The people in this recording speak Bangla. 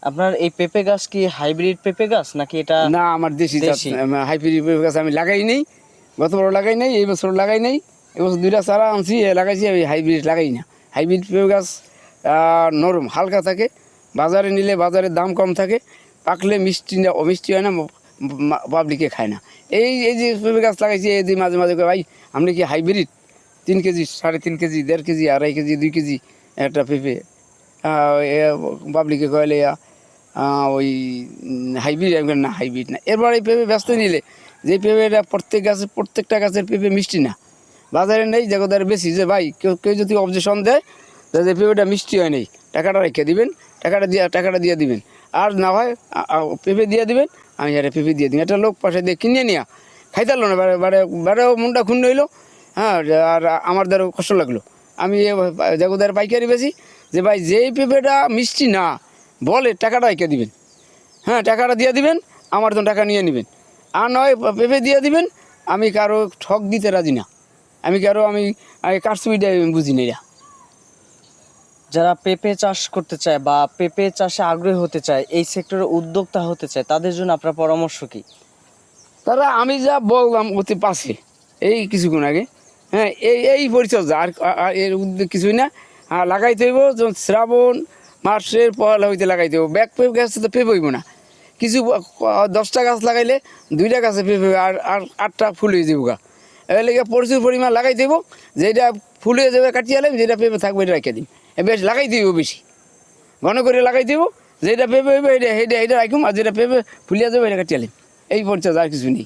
আপনার এই পেঁপে গাছ কি হাইব্রিড পেঁপে গাছ নাকি এটা? না, আমার দেশি দেশি। হাইব্রিড পেঁপে গাছ আমি লাগাই নেই, গত বড় লাগাই নাই, এই বছর লাগাই নাই। এবছর 2টা চারা আনছি, লাগাইছি। আমি হাইব্রিড লাগাই না। হাইব্রিড পেঁপে গাছ নরম হালকা থাকে, বাজারে নিলে বাজারে দাম কম থাকে, পাকলে মিষ্টি না, অমিষ্টি হয় না, পাবলিকে খায় না। এই এই যে পেঁপে গাছ লাগাইছি, এই যে মাঝে মাঝে ভাই আপনি কি hybrid 3 KG, 3.5 KG, 1.5 KG, 2.5 KG, 2 KG একটা পেঁপে পাবলিকে কয়লে ওই হাইব্রিড না, হাইব্রিড না। এরপর এই পেঁপে ব্যস্ত নিলে যে পেঁপেটা প্রত্যেকটা গাছের পেঁপে মিষ্টি না, বাজারে নেই, জায়গাদারে বেশি যে ভাই কেউ কেউ যদি অবজেকশন দেয় যে পেঁপেটা মিষ্টি হয় নেই, টাকাটা রেখে দিবেন, টাকাটা দিয়ে দিবেন। আর না হয় পেঁপে দিয়ে দিবেন, আমি একটা পেঁপে দিয়ে দিই। একটা লোক পাশে দিয়ে কিনে নিয়ে খাইতারলো না, বারেও মনটা ক্ষুণ্ণ হইলো। হ্যাঁ, আর আমার দ্বারাও কষ্ট লাগলো। আমি জায়গাদারে পাইকারি বেশি যে ভাই যেই পেঁপেটা মিষ্টি না বলে টাকাটা রেখে দিবেন। হ্যাঁ, টাকাটা দিয়ে দিবেন, আমার তো টাকা নিয়ে নেবেন। আর নয় পেঁপে দিয়ে দিবেন। আমি কারো ঠক দিতে রাজি না, আমি কারচুপিটা বুঝি না। যারা পেঁপে চাষ করতে চায় বা পেঁপে চাষে আগ্রহী হতে চায়, এই সেক্টরে উদ্যোক্তা হতে চায়, তাদের জন্য আপনার পরামর্শ কি? তারা আমি যা বললাম অতি পাশে এই কিছুক্ষণ আগে, হ্যাঁ, এই পরিচর্যা আর এর উদ্যোগ কিছুই না। লাগাইতে হইব যেমন শ্রাবণ মাসের পয়লা হইতে লাগাইতে হইব। ব্যাক পেঁপে গাছে তো পেঁপে হইব না, কিছু 10টা গাছ লাগাইলে 2টা গাছে পেঁপে আর 8টা ফুল হয়ে যাবো গা। এর লেগে প্রচুর পরিমাণ লাগাই দেব, যেটা ফুল হয়ে যাবে কাটিয়ে আলাম, যেটা পেঁপে থাকবে এটা রেখে দিই। বেশ লাগাই দিব, বেশি ঘন করে লাগাই দিব, যেটা পেঁপে হইবে এটা রাখুম, আর যেটা পেঁপে ফুলিয়ে যাবে এটা কাটিয়ে আলাম। এই পরিচর্যা আর কিছু নেই।